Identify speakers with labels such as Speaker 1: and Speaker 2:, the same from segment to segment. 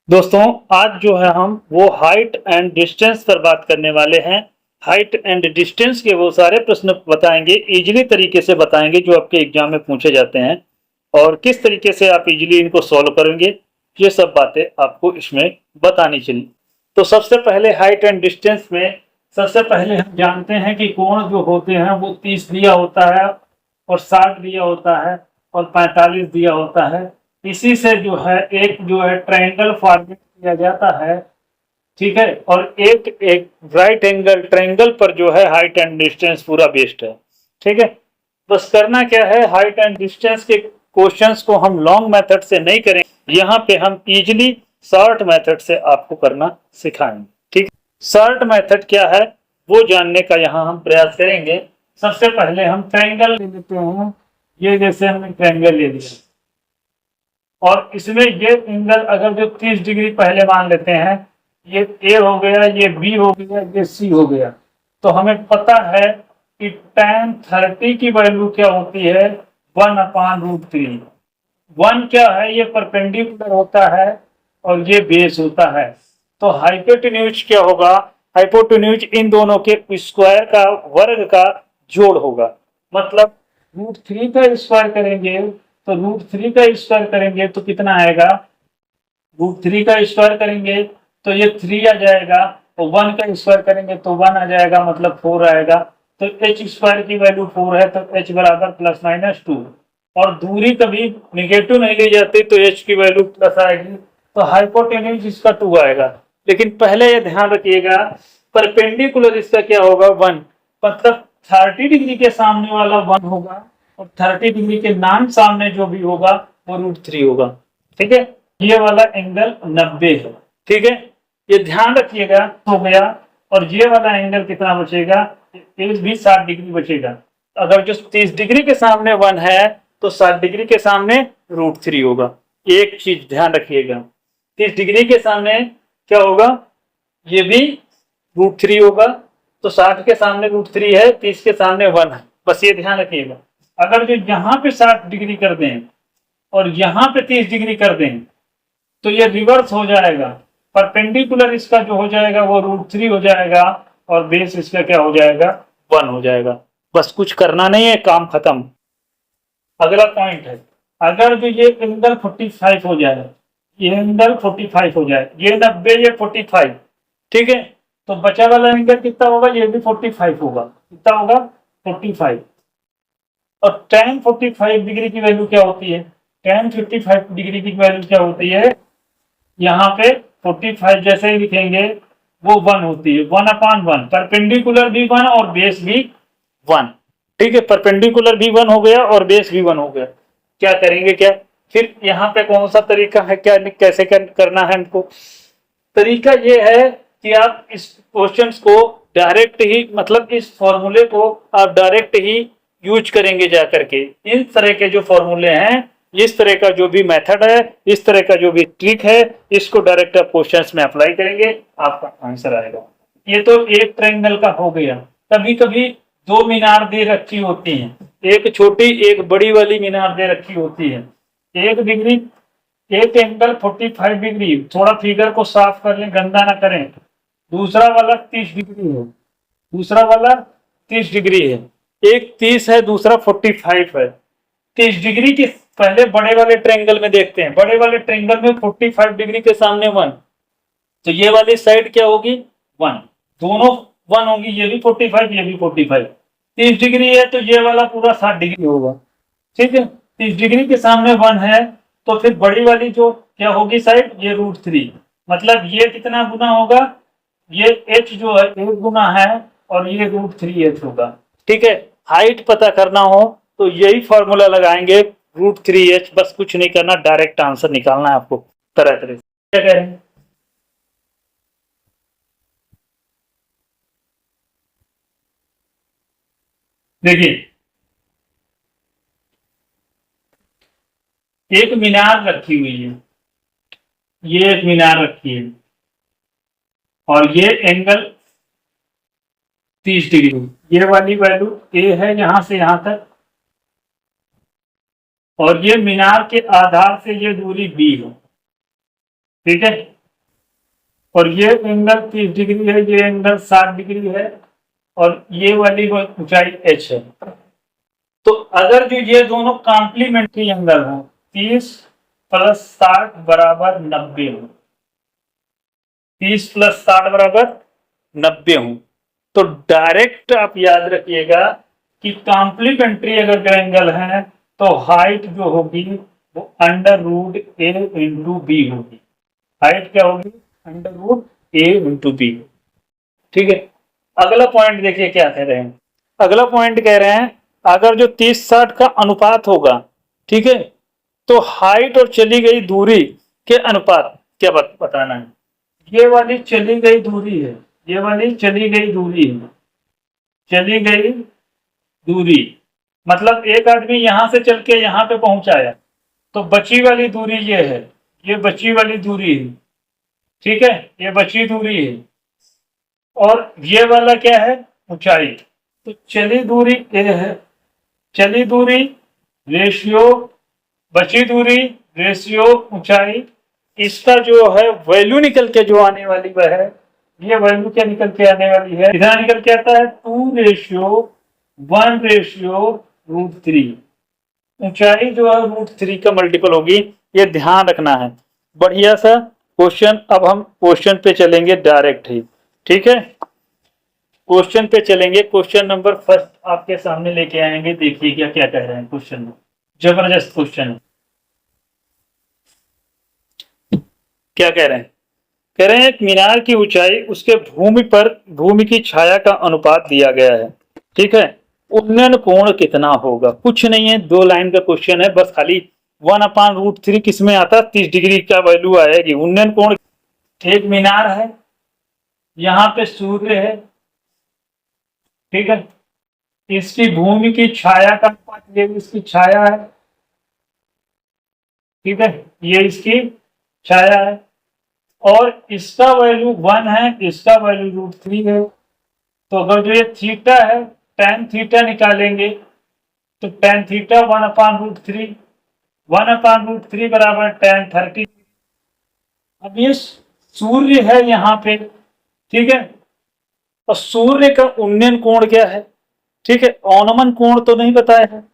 Speaker 1: दोस्तों आज जो है हम वो हाइट एंड डिस्टेंस पर बात करने वाले हैं। हाइट एंड डिस्टेंस के वो सारे प्रश्न बताएंगे, इजीली तरीके से बताएंगे जो आपके एग्जाम में पूछे जाते हैं और किस तरीके से आप इजीली इनको सॉल्व करेंगे, ये सब बातें आपको इसमें बतानी चाहिए। तो सबसे पहले हाइट एंड डिस्टेंस में सबसे पहले हम जानते हैं कि कोण जो होते हैं वो 30 दिया होता है और 60 दिया होता है और 45 दिया होता है। इसी से जो है एक जो है ट्रायंगल फॉर्मेट किया जाता है, ठीक है। और एक एक राइट एंगल ट्रायंगल पर जो है हाइट एंड डिस्टेंस पूरा बेस्ड है, ठीक है। बस करना क्या है, हाइट एंड डिस्टेंस के क्वेश्चंस को हम लॉन्ग मेथड से नहीं करेंगे, यहाँ पे हम इजीली शॉर्ट मेथड से आपको करना सिखाएंगे, ठीक। शॉर्ट मेथड क्या है वो जानने का यहाँ हम प्रयास करेंगे। सबसे पहले हम ट्रायंगल ले लेते हैं, ये जैसे हमने ट्रायंगल ले लिया और इसमें ये एंगल अगर जो 30 डिग्री पहले मान लेते हैं, ये ए हो गया, ये बी हो गया, ये सी हो गया, तो हमें पता है कि tan 30 की वैल्यू क्या होती है 1/√3। 1 क्या है, ये परपेंडिकुलर होता है और ये बेस होता है। तो हाइपोटेन्यूज क्या होगा, हाइपोटेन्यूज इन दोनों के स्क्वायर का वर्ग का जोड़ होगा। मतलब √3 का स्क्वायर करेंगे तो √3 का स्क्वायर करेंगे तो कितना आएगा, √3 का स्क्वायर करेंगे तो ये 3 आ जाएगा, तो 1 का स्क्वायर करेंगे तो 1 आ जाएगा, मतलब 4 आएगा। तो h स्क्वायर की वैल्यू 4 है, तो h बराबर ±2। और दूरी कभी निगेटिव नहीं ली जाती तो h की वैल्यू प्लस आएगी, तो हाइपोटेन्यूज इसका 2 आएगा। लेकिन पहले ये ध्यान रखिएगा, परपेंडिकुलर इसका क्या होगा 1, मतलब 30 डिग्री के सामने वाला 1 होगा और 30 डिग्री के नाम सामने जो भी होगा वो √3 होगा, ठीक है। ये वाला एंगल 90 है, ठीक है, ये ध्यान रखिएगा। हो गया, और ये वाला एंगल कितना बचेगा, ये भी 60 डिग्री बचेगा। अगर जो 30 डिग्री के सामने 1 है तो 60 डिग्री के सामने √3 होगा। एक चीज ध्यान रखिएगा, 30 डिग्री के सामने क्या होगा, ये भी √3 होगा। तो 60 के सामने √3 है, 30 के सामने 1 है, बस ये ध्यान रखिएगा। अगर जो यहाँ पे 60 डिग्री कर दें और यहाँ पे 30 डिग्री कर दें तो ये रिवर्स हो जाएगा, परपेंडिकुलर इसका जो हो जाएगा वो √3 हो जाएगा और बेस इसका क्या हो जाएगा 1 हो जाएगा। बस कुछ करना नहीं है, काम खत्म। अगला पॉइंट है, अगर जो ये एंगल 45 हो जाए, ये एंगल 45 हो जाए, ये 90 ये 45, ठीक है, तो बचा वाला एंगल कितना होगा, ये भी 45 होगा। कितना होगा 45। और tan 45 डिग्री की वैल्यू क्या होती है, tan 55 डिग्री की वैल्यू क्या होती है, यहाँ पे 45 जैसे ही लिखेंगे वो 1 होती है, 1/1, परपेंडिकुलर भी 1 और बेस भी 1, ठीक है। परपेंडिकुलर भी 1 हो गया और बेस भी 1 हो गया। क्या करेंगे, क्या फिर यहाँ पे कौन सा तरीका है, क्या कैसे करना है हमको। तरीका ये है कि आप इस क्वेश्चन को डायरेक्ट ही, मतलब इस फॉर्मूले को आप डायरेक्ट ही यूज करेंगे जा करके। इन तरह के जो फॉर्मूले हैं, इस तरह का जो भी मेथड है, इस तरह का जो भी ट्रिक है, इसको डायरेक्ट आप क्वेश्चंस में अप्लाई करेंगे, आपका आंसर आएगा। ये तो एक ट्रायंगल का हो गया। कभी कभी 2 मीनार दे रखी होती हैं, एक छोटी एक बड़ी वाली मीनार दे रखी होती है। एक डिग्री, एक एंगल 45 डिग्री, थोड़ा फिगर को साफ कर लें, गंदा ना करें। दूसरा वाला 30 डिग्री है, दूसरा वाला 30 डिग्री है, एक 30 है, दूसरा 45 है। 30 डिग्री की पहले बड़े वाले ट्रायंगल में देखते हैं, बड़े वाले ट्रायंगल में 45 डिग्री के सामने 1, तो ये वाली साइड क्या होगी 1, दोनों 1 होगी, ये भी 45 ये भी 45। 30 डिग्री है तो ये वाला पूरा 60 डिग्री होगा, ठीक है। 30 डिग्री के सामने 1 है तो फिर बड़ी वाली जो क्या होगी साइड, ये √3, मतलब ये कितना गुना होगा, ये h जो है 1 गुना है और ये √3h होगा, ठीक है। हाइट पता करना हो तो यही फॉर्मूला लगाएंगे √3h, बस कुछ नहीं करना, डायरेक्ट आंसर निकालना है आपको तरह तरह से। क्या कह रहे हैं, देखिए एक मीनार रखी हुई है, ये एक मीनार रखी है और ये एंगल 30 डिग्री, ये वाली वैल्यू ए है यहां से यहां तक, और ये मीनार के आधार से ये दूरी बी है, ठीक है। और ये एंगल 30 डिग्री है, ये एंगल 60 डिग्री है, और ये वाली ऊंचाई h है। तो अगर जो ये दोनों कॉम्प्लीमेंट्री एंगल हो, 30 प्लस 60 बराबर 90 हो, 30 प्लस 60 बराबर 90 हो, तो डायरेक्ट आप याद रखिएगा कि कॉम्प्लीमेंट्री अगर जो एंगल है तो हाइट जो होगी वो अंडर रूट ए इंटू बी होगी। हाइट क्या होगी? अंडर रूट ए इंटू बी। ठीक है, अगला पॉइंट देखिए क्या कह रहे हैं। अगला पॉइंट कह रहे हैं अगर जो 30-60 का अनुपात होगा, ठीक है, तो हाइट और चली गई दूरी के अनुपात क्या बताना है। ये वाली चली गई दूरी है, ये वाली चली गई दूरी है, चली गई दूरी मतलब एक आदमी यहां से चल के यहां पे पहुंचाया, तो बची वाली दूरी ये है, ये बची वाली दूरी है, ठीक है, ये बची दूरी है, और ये वाला क्या है? ऊंचाई। तो चली दूरी ए है, चली दूरी रेशियो बची दूरी रेशियो ऊंचाई, इसका जो है वैल्यू निकल के जो आने वाली वह है, ये वैल्यू क्या निकल के आने वाली है? इधर निकल के आता है 2:1/√3। ऊंचाई जो है √3 का मल्टीपल होगी, ये ध्यान रखना है। बढ़िया सा क्वेश्चन। अब हम क्वेश्चन पे चलेंगे डायरेक्ट ही, ठीक है, क्वेश्चन पे चलेंगे। क्वेश्चन नंबर फर्स्ट आपके सामने लेके आएंगे, देखिए क्या क्या कह रहे हैं क्वेश्चन में। जबरदस्त क्वेश्चन है। क्या कह रहे हैं? कह रहे हैं मीनार की ऊंचाई उसके भूमि की छाया का अनुपात दिया गया है, ठीक है, उन्नयन कोण कितना होगा? कुछ नहीं है, 2 लाइन का क्वेश्चन है, बस खाली 1/√3 किसमें आता? 30 डिग्री का वैल्यू आएगी। उन्नयन कोण, एक मीनार है, यहाँ पे सूर्य है, ठीक है, इसकी भूमि की छाया का अनुपात, ये इसकी छाया है, ठीक है, ये इसकी छाया है, और इसका वैल्यू 1 है, इसका वैल्यू √3 है। तो अगर जो ये थीटा है, tan थीटा निकालेंगे, तो tan थीटा 1/√3, 1/√3 बराबर tan 30। अब ये सूर्य है यहाँ पे, ठीक है, और सूर्य का उन्नयन कोण क्या है? ठीक है, औनमन कोण तो नहीं बताया है,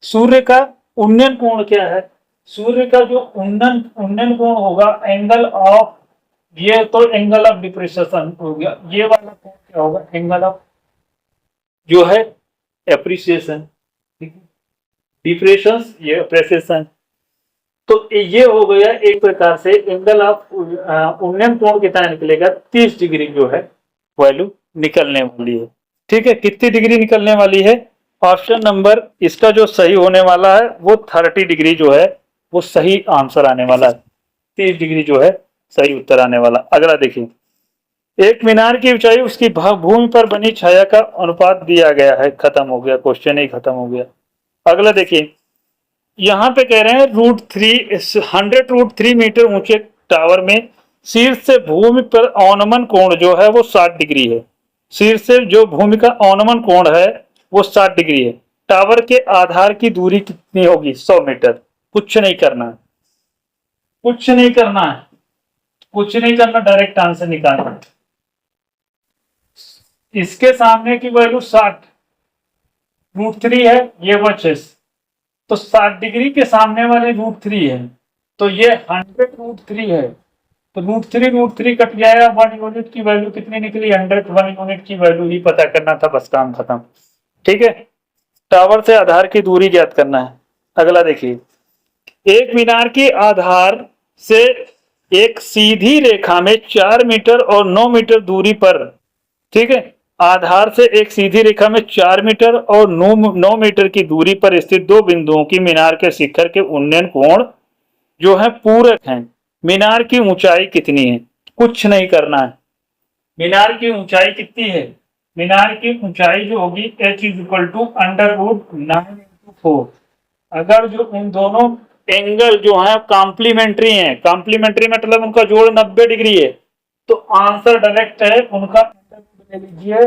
Speaker 1: सूर्य का उन्नयन कोण क्या है? सूर्य का जो उन्नयन कोण होगा, एंगल ऑफ, ये तो एंगल ऑफ डिप्रेशन हो गया, ये वाला कोण क्या होगा? एंगल ऑफ जो है एप्रिसिएशन, ठीक है, डिप्रेशन ये एप्रिसिएशन। तो ये हो गया एक प्रकार से एंगल ऑफ उन्नयन कोण कितना निकलेगा? 30 डिग्री जो है वैल्यू निकलने वाली है, ठीक है। कितनी डिग्री निकलने वाली है? ऑप्शन नंबर इसका जो सही होने वाला है वो 30 डिग्री जो है वो सही आंसर आने वाला है, 30 डिग्री जो है सही उत्तर आने वाला। अगला देखिए, एक मीनार की ऊंचाई उसकी भूमि पर बनी छाया का अनुपात दिया गया है। खत्म हो गया, क्वेश्चन ही खत्म हो गया। अगला देखिए, यहाँ पे कह रहे हैं √3 मीटर ऊंचे टावर में शीर्ष से भूमि पर औनमन कोण जो है वो 60 डिग्री है। शीर्ष से जो भूमि का औनमन कोण है वो 60 डिग्री है। टावर के आधार की दूरी कितनी होगी? 100 मीटर। कुछ नहीं करना है, कुछ नहीं करना है, कुछ नहीं करना, डायरेक्ट आंसर निकालना है। इसके सामने की वैल्यू 60, √3 है, ये 25, तो 60 डिग्री के सामने वाले √3 है, तो ये 100√3 है। तो √3 कट जाएगा, 1 यूनिट की वैल्यू कितनी निकली? 100। 1 यूनिट की वैल्यू ही पता करना था, बस काम खत्म, ठीक है। टावर से आधार की दूरी ज्ञात करना है। अगला देखिए, एक मीनार की आधार से एक सीधी रेखा में 4 मीटर और 9 मीटर दूरी पर, ठीक है, आधार से एक सीधी रेखा में 4 मीटर और 9 मीटर की दूरी पर स्थित 2 बिंदुओं की मीनार के शिखर के उन्नयन कोण जो है पूरक हैं। मीनार की ऊंचाई कितनी है? कुछ नहीं करना है। मीनार की ऊंचाई कितनी है? मीनार की ऊंचाई जो होगी h = √9 × 4। अगर जो इन दोनों एंगल जो है कॉम्प्लीमेंट्री हैं, कॉम्प्लीमेंट्री मतलब उनका जोड़ 90 डिग्री है, तो आंसर डायरेक्ट है उनका ले लीजिए।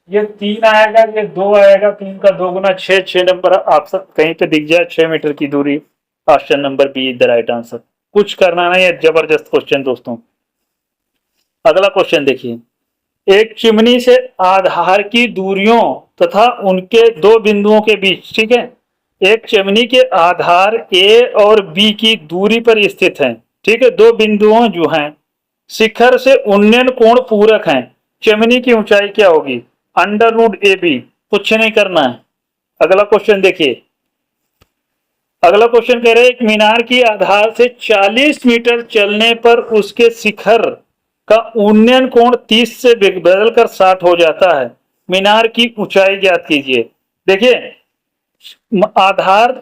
Speaker 1: ये 3 आएगा, ये 2 आएगा, 3 का 2 गुना 6, 6 नंबर ऑप्शन कहीं पे दिख जाए, 6 मीटर की दूरी, option number B is the right answer. कुछ करना नहीं है, जबरदस्त क्वेश्चन दोस्तों। अगला क्वेश्चन देखिए, एक चिमनी से आधार की दूरियों तथा उनके दो बिंदुओं के बीच, ठीक है, एक चिमनी के आधार ए और बी की दूरी पर स्थित है, ठीक है, दो बिंदुओं जो हैं शिखर से उन्नयन कोण पूरक हैं, चिमनी की ऊंचाई क्या होगी? अंडर रूट ए बी, कुछ नहीं करना है। अगला क्वेश्चन देखिए, अगला क्वेश्चन कह रहे हैं एक मीनार की आधार से 40 मीटर चलने पर उसके शिखर का उन्नयन कोण 30 से बदलकर 60 हो जाता है, मीनार की ऊंचाई ज्ञात कीजिए। देखिए, आधार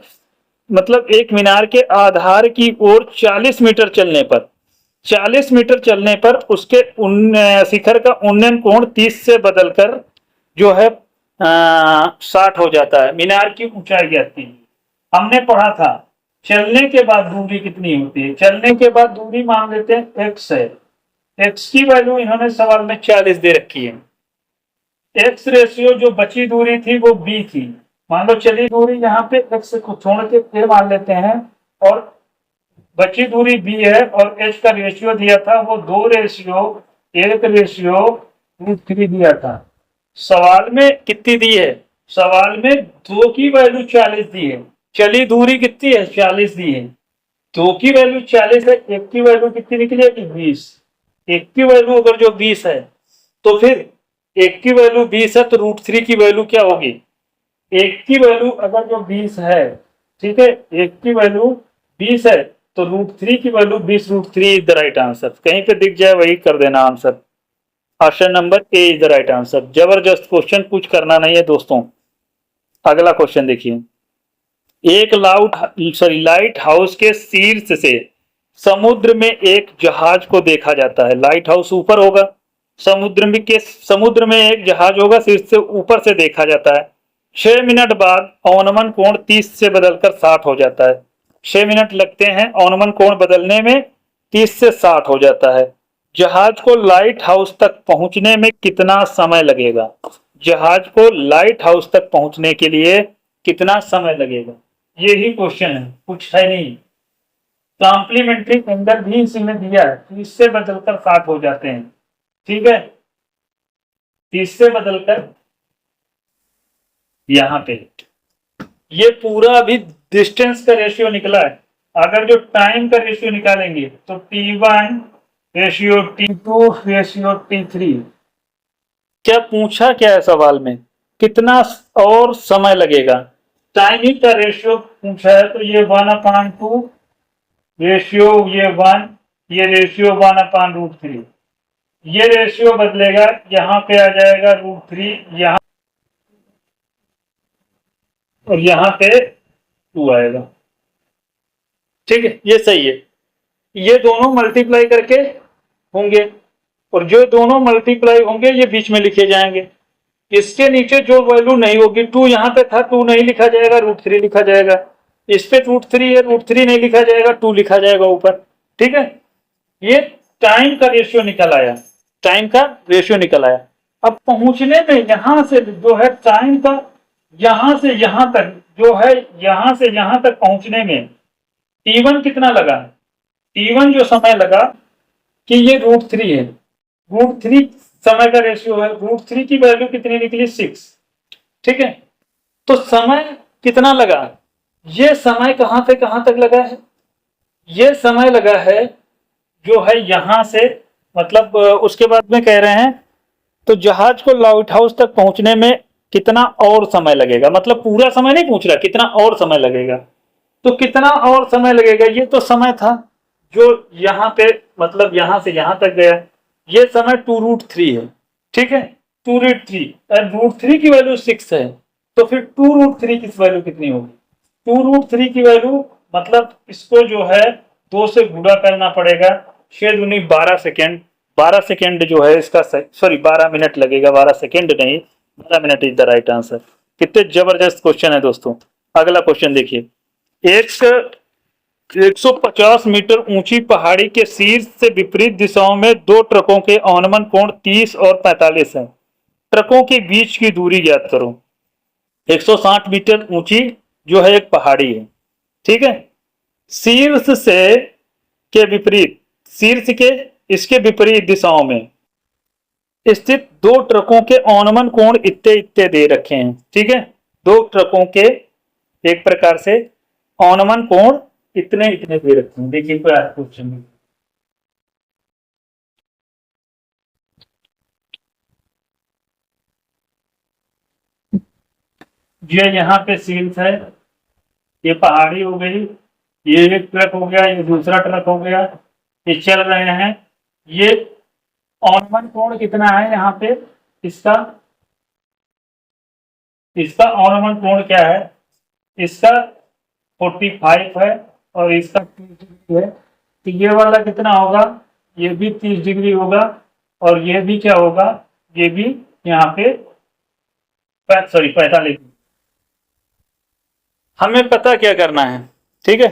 Speaker 1: मतलब एक मीनार के आधार की ओर 40 मीटर चलने पर, 40 मीटर चलने पर उसके शिखर का उन्नयन कोण 30 से बदलकर जो है 60 हो जाता है, मीनार की ऊंचाई ज्ञात कीजिए। हमने पढ़ा था चलने के बाद दूरी कितनी होती है, चलने के बाद दूरी मान लेते हैं x है, x की वैल्यू इन्होंने सवाल में 40 दे रखी है, x रेशियो जो बची दूरी थी वो b थी, मान लो चली दूरी यहाँ पे x को छोड़ के a मान लेते हैं और बची दूरी b है और h का रेशियो दिया था वो 2:1:3 दिया था। सवाल में कितनी दी है? सवाल में 2 की वैल्यू 40 दी है, चली दूरी कितनी है? 40 दी है, 2 की वैल्यू 40 है, 1 की वैल्यू कितनी निकलेगी? 20। 1 की वैल्यू अगर जो 20 है तो फिर 1 की वैल्यू 20 है तो √3 की वैल्यू क्या होगी? 1 की वैल्यू अगर जो 20 है, ठीक है, 1 की वैल्यू 20 है तो √3 की value 20, √3 is the right answer. कहीं पे दिख जाए वही कर देना answer. Option number A is the right answer. जबरदस्त क्वेश्चन, कुछ करना नहीं है दोस्तों। अगला क्वेश्चन देखिए, एक लाइट हाउस के शीर्ष से समुद्र में एक जहाज को देखा जाता है। लाइट हाउस ऊपर होगा, समुद्र में एक जहाज होगा, शीर्ष से ऊपर से देखा जाता है। 6 मिनट बाद अवनमन कोण 30 से बदलकर 60 हो जाता है। 6 मिनट लगते हैं अवनमन कोण बदलने में, 30 से 60 हो जाता है। जहाज को लाइट हाउस तक पहुंचने में कितना समय लगेगा? जहाज को लाइट हाउस तक पहुंचने के लिए कितना समय लगेगा? यही क्वेश्चन है, कुछ है नहीं। कॉम्प्लीमेंट्री एंगल भी इसी में दिया है, 30 से बदलकर 60 हो जाते हैं, ठीक है, 30 से बदलकर यहां पे ये पूरा अभी डिस्टेंस का रेशियो निकला है। अगर जो टाइम का रेशियो निकालेंगे तो T1 ratio T2 ratio T3। क्या पूछा क्या है सवाल में? कितना और समय लगेगा? टाइमिंग का रेशियो पूछा है तो ये 1/2 रेशियो ये 1, ये रेशियो 1/√3, ये रेशियो बदलेगा, यहाँ पे आ जाएगा √3, यहाँ और यहाँ पे 2 आएगा, ठीक है, ये सही है। ये दोनों मल्टीप्लाई करके होंगे और जो दोनों मल्टीप्लाई होंगे ये बीच में लिखे जाएंगे। इसके नीचे जो वैल्यू नहीं होगी, 2 यहाँ पे था, 2 नहीं लिखा जाएगा, √3 लिखा जाएगा। इस पे √3 है, √3 नहीं लिखा जाएगा, 2 लिखा जाएगा ऊपर, ठीक है। ये टाइम का रेशियो निकल आया, टाइम का रेशियो निकल आया। अब पहुंचने में यहां से जो है टाइम का, यहां से यहां तक जो है, यहां से यहां तक पहुंचने में T1 कितना लगा? T1 जो समय लगा कि ये √3 है, √3 समय का रेशियो है, √3 की वैल्यू कितनी निकली? 6, ठीक है। तो समय कितना लगा? ये समय कहां से कहां तक लगा है? ये समय लगा है जो है यहां से, मतलब उसके बाद में कह रहे हैं तो जहाज को लाइट हाउस तक पहुंचने में कितना और समय लगेगा, मतलब पूरा समय नहीं पूछ रहा, कितना और समय लगेगा। तो कितना और समय लगेगा, ये तो समय था जो यहाँ पे, मतलब यहां से यहां तक गया, ये समय 2√3 है, ठीक है, 2√3, √3 की वैल्यू 6 है तो फिर 2√3 की वैल्यू कितनी होगी? 2√3 की वैल्यू मतलब इसको जो है 2 से गुणा करना पड़ेगा, 6 दूनी 12 सेकेंड, 12 सेकेंड जो है इसका, सॉरी 12 मिनट लगेगा, 12 सेकेंड नहीं, 12 minute is the right answer. कितने जबरदस्त क्वेश्चन है दोस्तों। अगला क्वेश्चन देखिए, एक 150 मीटर ऊंची पहाड़ी के शीर्ष से विपरीत दिशाओं में 2 ट्रकों के अवनमन कोण 30 और 45 है। ट्रकों के बीच की दूरी ज्ञात करो। 160 मीटर ऊंची जो है एक पहाड़ी है, ठीक है, शीर्ष से के विपरीत, शीर्ष के इसके विपरीत दिशाओं में स्थित दो ट्रकों के ऑनमन कोण इतने इतने दे रखे हैं। ठीक है, दो ट्रकों के एक प्रकार से ऑनमन कोण इतने इतने दे रखे हैं। देखिए कोई क्वेश्चन, ये यहाँ पे सीन्स है, ये पहाड़ी हो गई, ये एक ट्रक हो गया, ये दूसरा ट्रक हो गया, ये चल रहे हैं। ये ऑनमन कोण कितना है यहाँ पे, इसका इसका ऑनमन कोण क्या है, इसका 45 है और इसका 30 डिग्री है। तो ये वाला कितना होगा, ये भी 30 डिग्री होगा और ये भी क्या होगा, ये भी यहाँ पे 45। हमें पता क्या करना है, ठीक है,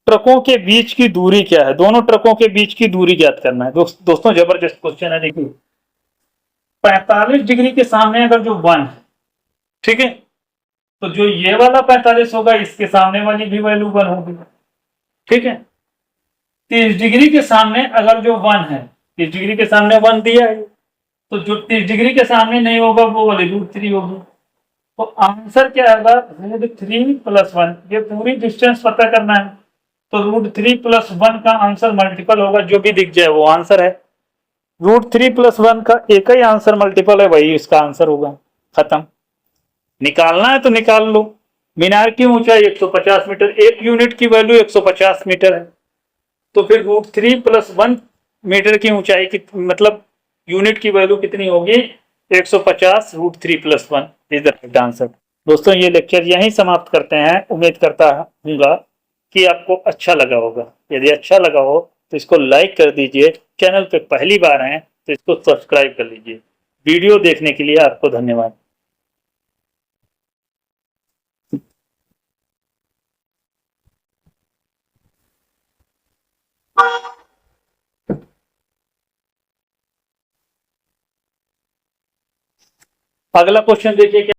Speaker 1: ट्रकों के बीच की दूरी क्या है, दोनों ट्रकों के बीच की दूरी ज्ञात करना है। दोस्तों जबरदस्त क्वेश्चन है। देखिए 45 डिग्री के सामने अगर जो 1 है, ठीक है, तो जो ये वाला 45 होगा इसके सामने वाली भी वैल्यू 1 होगी। ठीक है, 30 डिग्री के सामने अगर जो 1 है, 30 डिग्री के सामने 1 दिया है, तो जो 30 डिग्री के सामने नहीं होगा वो वाली √3 होगी। तो आंसर क्या आएगा, √3 + 1। ये पूरी डिस्टेंस पता करना है, तो √3 + 1 का आंसर मल्टीपल होगा, जो भी दिख जाए वो आंसर है। √3 + 1 का एक ही आंसर मल्टीपल है, वही इसका आंसर होगा। खत्म। निकालना है तो निकाल लो। मीनार की ऊंचाई 150 मीटर, एक यूनिट की वैल्यू 150 मीटर है, तो फिर √3 + 1 मीटर की ऊंचाई की मतलब यूनिट की वैल्यू कितनी होगी, 150 √3 + 1 इज द राइट आंसर। दोस्तों ये लेक्चर यहीं समाप्त करते हैं। उम्मीद करता हूँगा कि आपको अच्छा लगा होगा। यदि अच्छा लगा हो तो इसको लाइक कर दीजिए, चैनल पे पहली बार आए तो इसको सब्सक्राइब कर लीजिए। वीडियो देखने के लिए आपको धन्यवाद। अगला क्वेश्चन देखिए क्या